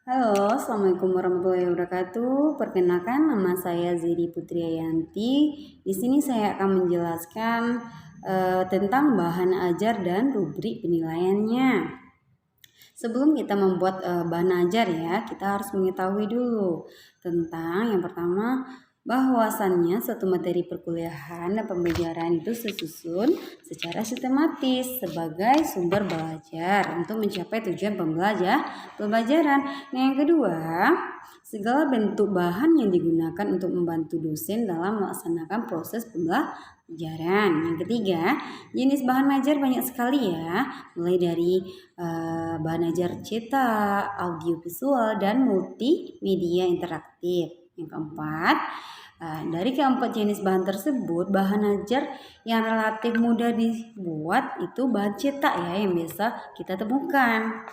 Halo, Assalamualaikum warahmatullahi wabarakatuh. Perkenalkan, nama saya Zidi Putriayanti. Di sini saya akan menjelaskan tentang bahan ajar dan rubrik penilaiannya. Sebelum kita membuat bahan ajar ya, kita harus mengetahui dulu tentang yang pertama bahwasannya suatu materi perkuliahan dan pembelajaran itu disusun secara sistematis sebagai sumber belajar untuk mencapai tujuan pembelajaran. Nah, yang kedua, segala bentuk bahan yang digunakan untuk membantu dosen dalam melaksanakan proses pembelajaran. Yang ketiga, jenis bahan ajar banyak sekali ya, mulai dari bahan ajar cetak, audiovisual, dan multimedia interaktif. Yang keempat, dari keempat jenis bahan tersebut, bahan ajar yang relatif mudah dibuat itu bahan cetak ya, yang biasa kita temukan.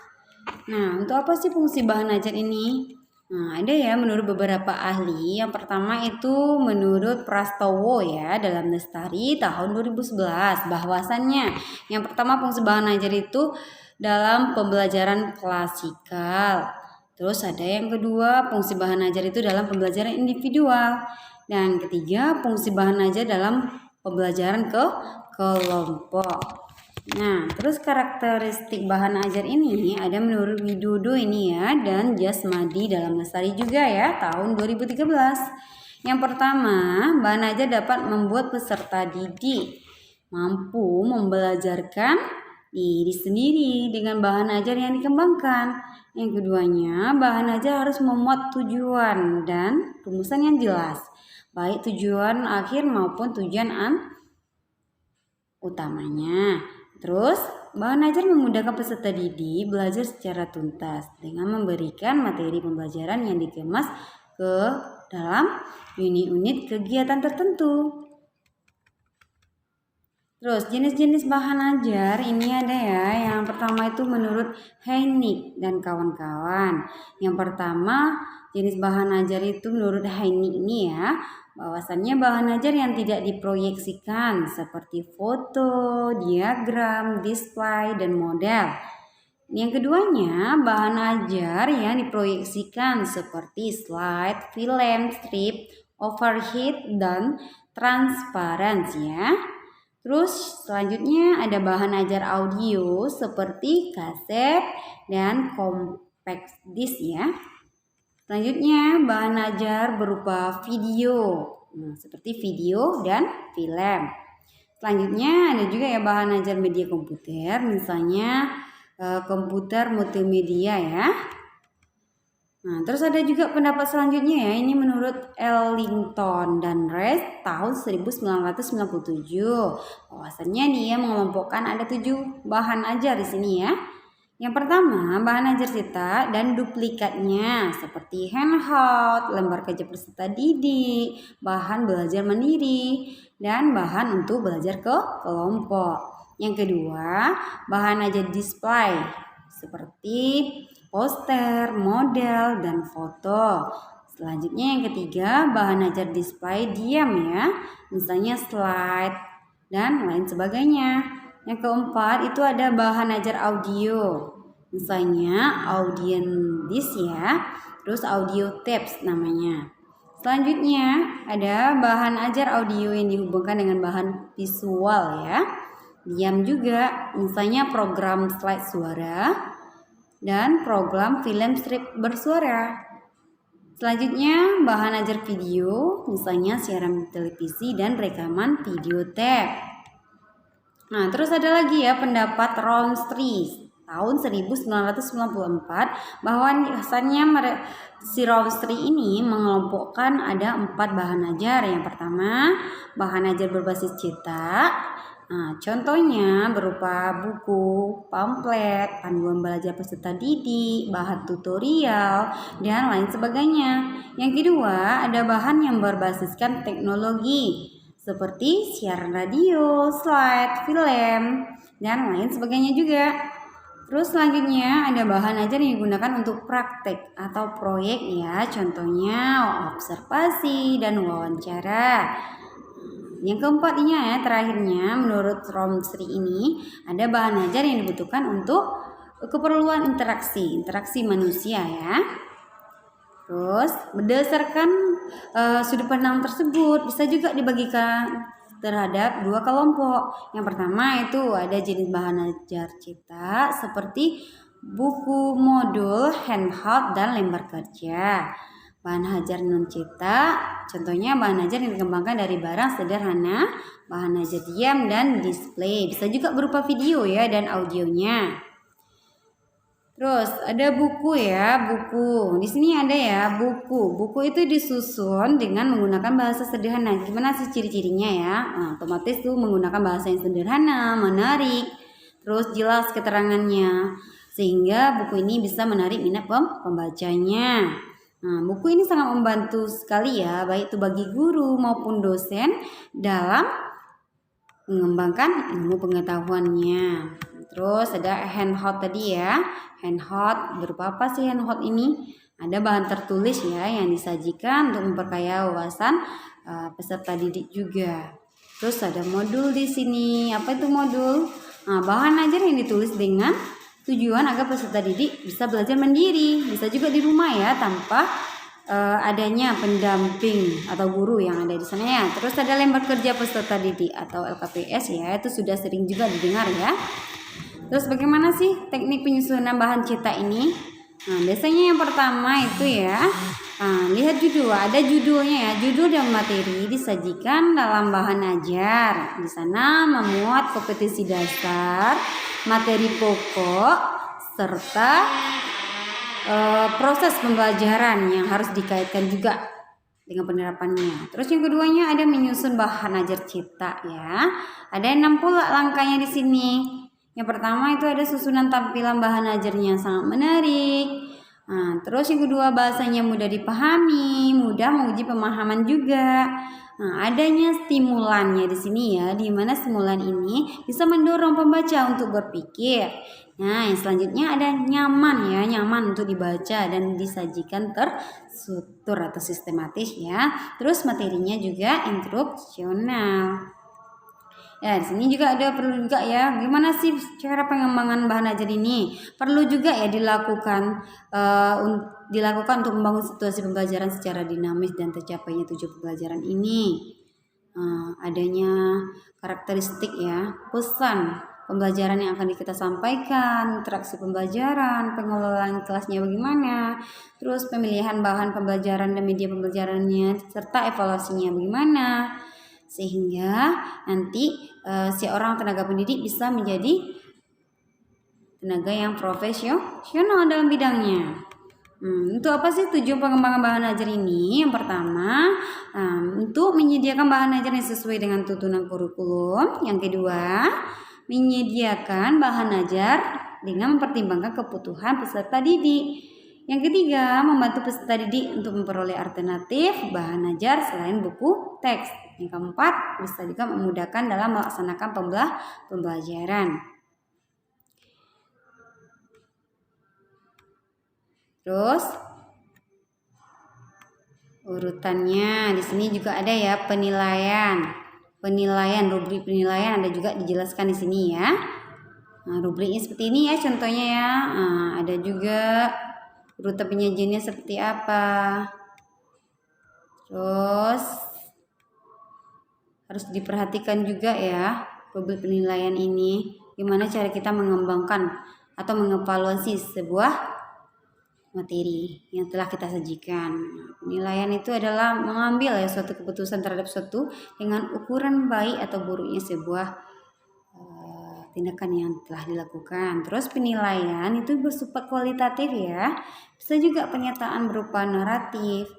Nah, untuk apa sih fungsi bahan ajar ini? Nah, ada ya menurut beberapa ahli. Yang pertama itu menurut Prastowo ya dalam Lestari tahun 2011 bahwasannya yang pertama fungsi bahan ajar itu dalam pembelajaran klasikal. Terus ada yang kedua fungsi bahan ajar itu dalam pembelajaran individual. Dan ketiga fungsi bahan ajar dalam pembelajaran kelompok. Nah, terus karakteristik bahan ajar ini ada menurut Widodo ini ya dan Jasmadi dalam Lestari juga ya tahun 2013. Yang pertama, bahan ajar dapat membuat peserta didik mampu membelajarkan diri sendiri dengan bahan ajar yang dikembangkan. Yang keduanya, bahan ajar harus memuat tujuan dan rumusan yang jelas, baik tujuan akhir maupun tujuan utamanya. Terus, bahan ajar memudahkan peserta didik belajar secara tuntas dengan memberikan materi pembelajaran yang dikemas ke dalam unit-unit kegiatan tertentu. Terus, jenis-jenis bahan ajar ini ada ya. Yang pertama itu menurut Heinig dan kawan-kawan. Yang pertama, jenis bahan ajar itu menurut Heinig ini ya, bahwasannya bahan ajar yang tidak diproyeksikan seperti foto, diagram, display, dan model. Yang keduanya, bahan ajar yang diproyeksikan seperti slide, film, strip, overhead, dan transparansi ya. Terus selanjutnya ada bahan ajar audio seperti kaset dan compact disc ya. Selanjutnya bahan ajar berupa video, seperti video dan film. Selanjutnya ada juga ya bahan ajar media komputer, misalnya komputer multimedia ya. Nah, terus ada juga pendapat selanjutnya ya, ini menurut Ellington dan Rest tahun 1997. Bahwasannya dia mengelompokkan ada 7 bahan ajar di sini ya. Yang pertama, bahan ajar cetak dan duplikatnya seperti handout, lembar kerja peserta didik, bahan belajar mandiri, dan bahan untuk belajar ke kelompok. Yang kedua, bahan ajar display seperti poster, model, dan foto. Selanjutnya yang ketiga, bahan ajar display diam ya, misalnya slide dan lain sebagainya. Yang keempat itu ada bahan ajar audio, misalnya audio disc ya, terus audio tapes namanya. Selanjutnya ada bahan ajar audio yang dihubungkan dengan bahan visual ya, diam juga, misalnya program slide suara dan program film strip bersuara. Selanjutnya bahan ajar video, misalnya siaran televisi dan rekaman video tape. Nah, terus ada lagi ya pendapat Rowntree tahun 1994 bahwa biasanya si Rowntree ini mengelompokkan ada 4 bahan ajar. Yang pertama, bahan ajar berbasis cetak. Nah, contohnya berupa buku, pamflet, panduan belajar peserta didik, bahan tutorial, dan lain sebagainya. Yang kedua, ada bahan yang berbasiskan teknologi seperti siaran radio, slide, film, dan lain sebagainya juga. Terus selanjutnya ada bahan ajar yang digunakan untuk praktek atau proyek ya, contohnya observasi dan wawancara. Yang keempatnya ya, terakhirnya menurut Rowntree ini ada bahan ajar yang dibutuhkan untuk keperluan interaksi manusia ya. Terus berdasarkan sudut pandang tersebut bisa juga dibagikan terhadap dua kelompok. Yang pertama itu ada jenis bahan ajar cetak seperti buku, modul, handout, dan lembar kerja. Bahan ajar non cetak, contohnya bahan ajar yang dikembangkan dari barang sederhana, bahan ajar diam dan display. Bisa juga berupa video ya dan audionya. Terus ada buku ya, buku. Di sini ada ya buku. Buku itu disusun dengan menggunakan bahasa sederhana. Gimana sih ciri-cirinya ya? Nah, otomatis tuh menggunakan bahasa yang sederhana, menarik, terus jelas keterangannya, sehingga buku ini bisa menarik minat pembacanya. Nah, buku ini sangat membantu sekali ya, baik itu bagi guru maupun dosen dalam mengembangkan ilmu pengetahuannya. Terus ada handout tadi ya. Handout berupa apa sih handout ini? Ada bahan tertulis ya yang disajikan untuk memperkaya wawasan peserta didik juga. Terus ada modul di sini. Apa itu modul? Nah, bahan ajar yang ditulis dengan tujuan agar peserta didik bisa belajar mandiri. Bisa juga di rumah ya tanpa adanya pendamping atau guru yang ada di sana ya. Terus ada lembar kerja peserta didik atau LKPS ya, itu sudah sering juga didengar ya. Terus bagaimana sih teknik penyusunan bahan cetak ini? Nah, biasanya yang pertama itu ya, lihat judul, ada judulnya ya. Judul dan materi disajikan dalam bahan ajar. Di sana memuat kompetensi dasar, materi pokok, serta proses pembelajaran yang harus dikaitkan juga dengan penerapannya. Terus yang keduanya ada menyusun bahan ajar cetak ya. Ada 6 pula langkahnya di sini. Yang pertama itu ada susunan tampilan bahan ajarnya yang sangat menarik. Nah, terus yang kedua bahasanya mudah dipahami, mudah menguji pemahaman juga. Nah, adanya stimulannya di sini ya, di mana stimulan ini bisa mendorong pembaca untuk berpikir. Nah, yang selanjutnya ada nyaman ya, nyaman untuk dibaca dan disajikan terstruktur atau sistematis ya. Terus materinya juga instruksional. Ya, di sini juga ada perlu juga ya, gimana sih cara pengembangan bahan ajar ini? Perlu juga ya dilakukan untuk membangun situasi pembelajaran secara dinamis dan tercapainya tujuan pembelajaran ini. Adanya karakteristik ya, pesan pembelajaran yang akan kita sampaikan, interaksi pembelajaran, pengelolaan kelasnya bagaimana, terus pemilihan bahan pembelajaran dan media pembelajarannya, serta evaluasinya bagaimana, sehingga nanti seorang tenaga pendidik bisa menjadi tenaga yang profesional dalam bidangnya. Untuk apa sih tujuan pengembangan bahan ajar ini? Yang pertama, untuk menyediakan bahan ajar yang sesuai dengan tuntunan kurikulum. Yang kedua, menyediakan bahan ajar dengan mempertimbangkan kebutuhan peserta didik. Yang ketiga, membantu peserta didik untuk memperoleh alternatif bahan ajar selain buku teks. Yang keempat, bisa juga memudahkan dalam melaksanakan pembelajaran. Terus urutannya di sini juga ada ya penilaian, rubrik penilaian ada juga dijelaskan di sini ya. Nah, rubriknya seperti ini ya contohnya ya. Ada juga urutan penyajiannya seperti apa. Terus harus diperhatikan juga ya rubrik penilaian ini, gimana cara kita mengembangkan atau mengevaluasi sebuah materi yang telah kita sajikan. Penilaian itu adalah mengambil ya suatu keputusan terhadap suatu dengan ukuran baik atau buruknya sebuah tindakan yang telah dilakukan. Terus penilaian itu bersifat kualitatif ya, bisa juga pernyataan berupa naratif.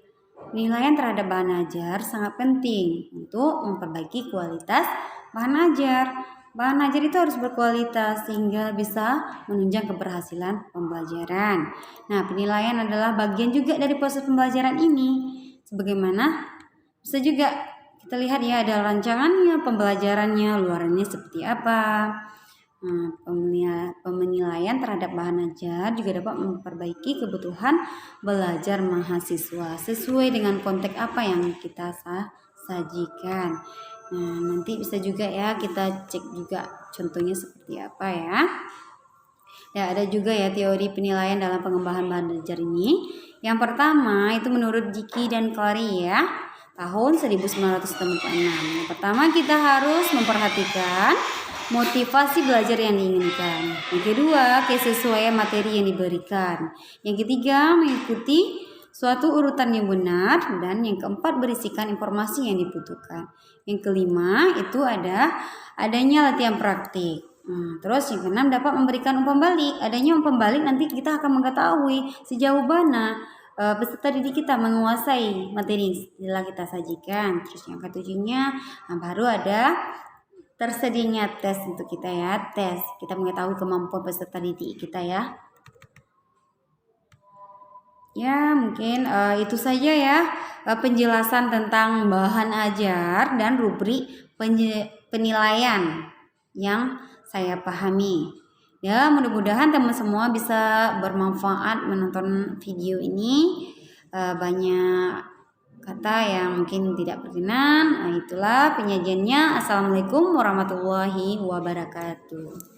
Penilaian terhadap bahan ajar sangat penting untuk memperbaiki kualitas bahan ajar. Bahan ajar itu harus berkualitas sehingga bisa menunjang keberhasilan pembelajaran. Nah, penilaian adalah bagian juga dari proses pembelajaran ini. Sebagaimana bisa juga kita lihat ya ada rancangannya, pembelajarannya, luarannya seperti apa. Nah, penilaian terhadap bahan ajar juga dapat memperbaiki kebutuhan belajar mahasiswa sesuai dengan konteks apa yang kita sajikan. Nah, nanti bisa juga ya kita cek juga contohnya seperti apa ya. Ya, ada juga ya teori penilaian dalam pengembangan belajar ini. Yang pertama itu menurut Jiki dan Clary ya, tahun 1996. Yang pertama kita harus memperhatikan motivasi belajar yang diinginkan. Yang kedua, kesesuaian materi yang diberikan. Yang ketiga, mengikuti suatu urutan yang benar. Dan yang keempat, berisikan informasi yang dibutuhkan. Yang kelima, itu adanya latihan praktik. Terus yang keenam, dapat memberikan umpan balik. Adanya umpan balik nanti kita akan mengetahui sejauh mana peserta didik kita menguasai materi yang kita sajikan. Terus yang ketujuhnya, baru ada tersedianya tes untuk kita ya. Tes kita mengetahui kemampuan peserta didik kita ya. Ya, mungkin itu saja ya penjelasan tentang bahan ajar dan rubrik penilaian yang saya pahami. Ya, mudah-mudahan teman semua bisa bermanfaat menonton video ini. Banyak kata yang mungkin tidak berkenan. Itulah penyajiannya. Assalamualaikum warahmatullahi wabarakatuh.